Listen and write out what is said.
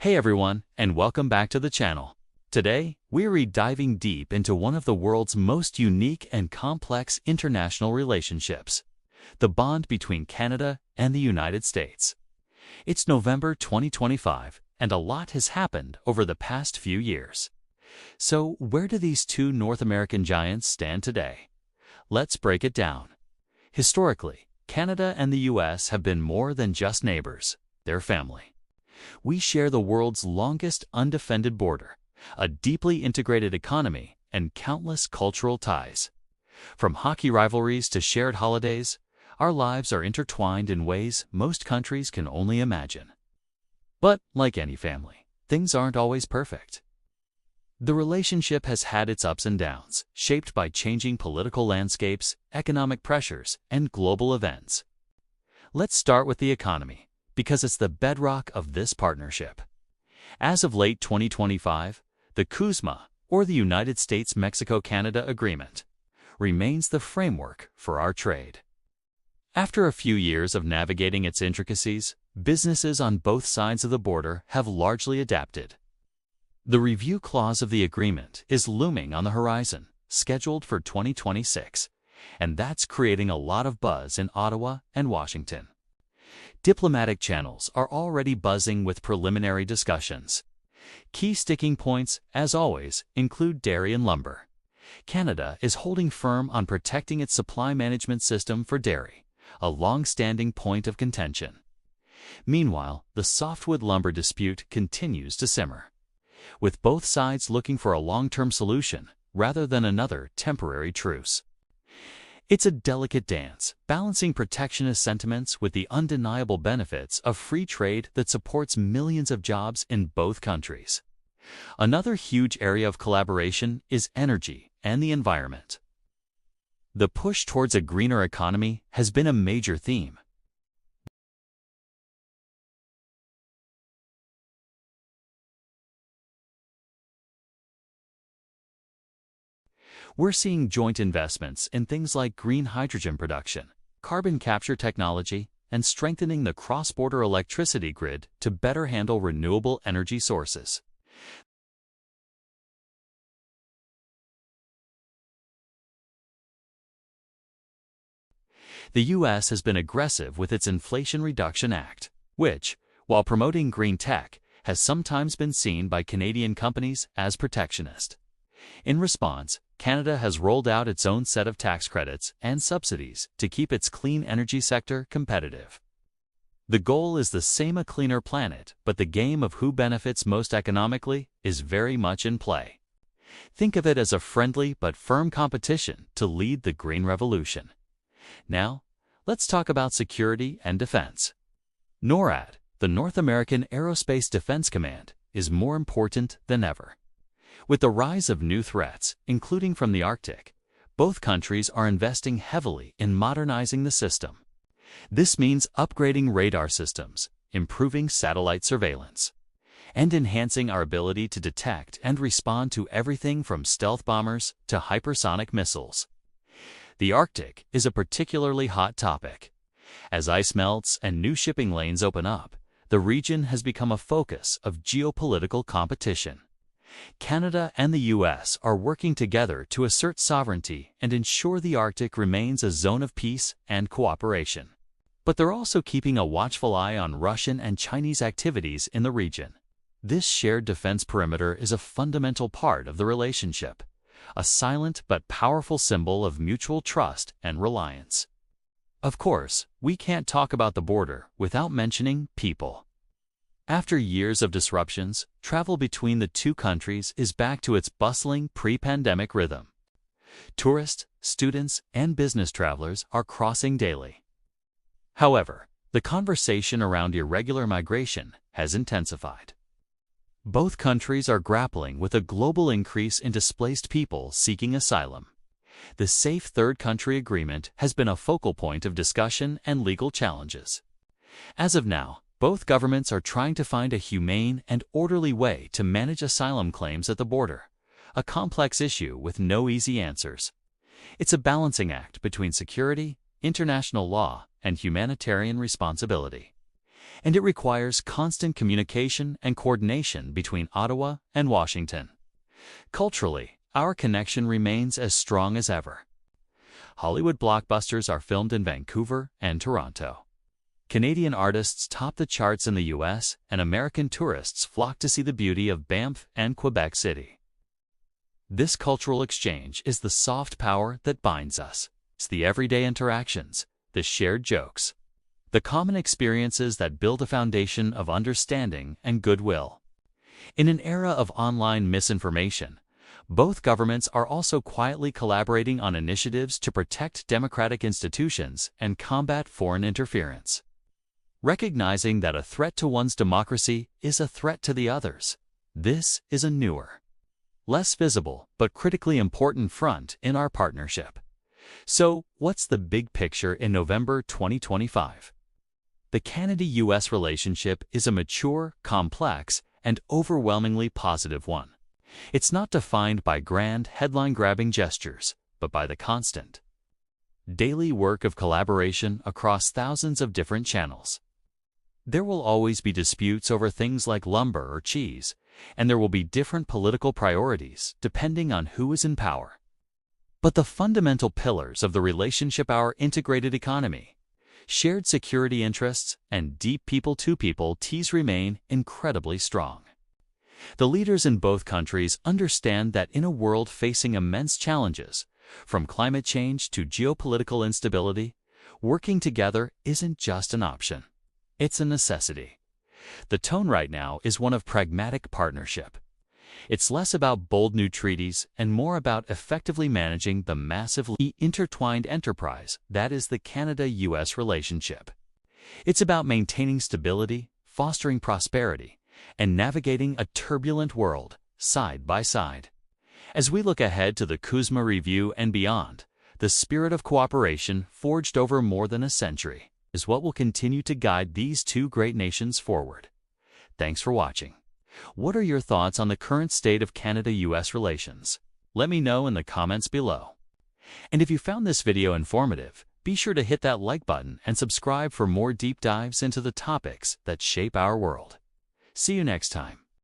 Hey everyone, and welcome back to the channel. Today, we're diving deep into one of the world's most unique and complex international relationships, the bond between Canada and the United States. It's November 2025, and a lot has happened over the past few years. So, where do these two North American giants stand today? Let's break it down. Historically, Canada and the US have been more than just neighbors, they're family. We share the world's longest undefended border, a deeply integrated economy, and countless cultural ties. From hockey rivalries to shared holidays, our lives are intertwined in ways most countries can only imagine. But, like any family, things aren't always perfect. The relationship has had its ups and downs, shaped by changing political landscapes, economic pressures, and global events. Let's start with the economy, because it's the bedrock of this partnership. As of late 2025, the CUSMA, or the United States-Mexico-Canada Agreement, remains the framework for our trade. After a few years of navigating its intricacies, businesses on both sides of the border have largely adapted. The review clause of the agreement is looming on the horizon, scheduled for 2026, and that's creating a lot of buzz in Ottawa and Washington. Diplomatic channels are already buzzing with preliminary discussions. Key sticking points, as always, include dairy and lumber. Canada is holding firm on protecting its supply management system for dairy, a long-standing point of contention. Meanwhile, the softwood lumber dispute continues to simmer, with both sides looking for a long-term solution rather than another temporary truce. It's a delicate dance, balancing protectionist sentiments with the undeniable benefits of free trade that supports millions of jobs in both countries. Another huge area of collaboration is energy and the environment. The push towards a greener economy has been a major theme. We're seeing joint investments in things like green hydrogen production, carbon capture technology, and strengthening the cross-border electricity grid to better handle renewable energy sources. The U.S. has been aggressive with its Inflation Reduction Act, which, while promoting green tech, has sometimes been seen by Canadian companies as protectionist. In response, Canada has rolled out its own set of tax credits and subsidies to keep its clean energy sector competitive. The goal is the same: a cleaner planet, but the game of who benefits most economically is very much in play. Think of it as a friendly but firm competition to lead the green revolution. Now, let's talk about security and defense. NORAD, the North American Aerospace Defense Command, is more important than ever. With the rise of new threats, including from the Arctic, both countries are investing heavily in modernizing the system. This means upgrading radar systems, improving satellite surveillance, and enhancing our ability to detect and respond to everything from stealth bombers to hypersonic missiles. The Arctic is a particularly hot topic. As ice melts and new shipping lanes open up, the region has become a focus of geopolitical competition. Canada and the U.S. are working together to assert sovereignty and ensure the Arctic remains a zone of peace and cooperation. But they're also keeping a watchful eye on Russian and Chinese activities in the region. This shared defense perimeter is a fundamental part of the relationship, a silent but powerful symbol of mutual trust and reliance. Of course, we can't talk about the border without mentioning people. After years of disruptions, travel between the two countries is back to its bustling pre-pandemic rhythm. Tourists, students, and business travelers are crossing daily. However, the conversation around irregular migration has intensified. Both countries are grappling with a global increase in displaced people seeking asylum. The Safe Third Country Agreement has been a focal point of discussion and legal challenges. As of now, both governments are trying to find a humane and orderly way to manage asylum claims at the border, a complex issue with no easy answers. It's a balancing act between security, international law, and humanitarian responsibility. and it requires constant communication and coordination between Ottawa and Washington. Culturally, our connection remains as strong as ever. Hollywood blockbusters are filmed in Vancouver and Toronto. Canadian artists top the charts in the U.S., and American tourists flock to see the beauty of Banff and Quebec City. This cultural exchange is the soft power that binds us. It's the everyday interactions, the shared jokes, the common experiences that build a foundation of understanding and goodwill. In an era of online misinformation, both governments are also quietly collaborating on initiatives to protect democratic institutions and combat foreign interference. Recognizing that a threat to one's democracy is a threat to the others, this is a newer, less visible but critically important front in our partnership. So, what's the big picture in November 2025? The Canada-US relationship is a mature, complex, and overwhelmingly positive one. It's not defined by grand, headline-grabbing gestures, but by the constant, daily work of collaboration across thousands of different channels. There will always be disputes over things like lumber or cheese, and there will be different political priorities depending on who is in power. But the fundamental pillars of the relationship, our integrated economy, shared security interests, and deep people-to-people ties remain incredibly strong. The leaders in both countries understand that in a world facing immense challenges, from climate change to geopolitical instability, working together isn't just an option. It's a necessity. The tone right now is one of pragmatic partnership. It's less about bold new treaties and more about effectively managing the massively intertwined enterprise that is the Canada-US relationship. It's about maintaining stability, fostering prosperity, and navigating a turbulent world side by side. As we look ahead to the CUSMA review and beyond, the spirit of cooperation forged over more than a century is what will continue to guide these two great nations forward. Thanks for watching. What are your thoughts on the current state of Canada-US relations? Let me know in the comments below. And if you found this video informative, be sure to hit that like button and subscribe for more deep dives into the topics that shape our world. See you next time.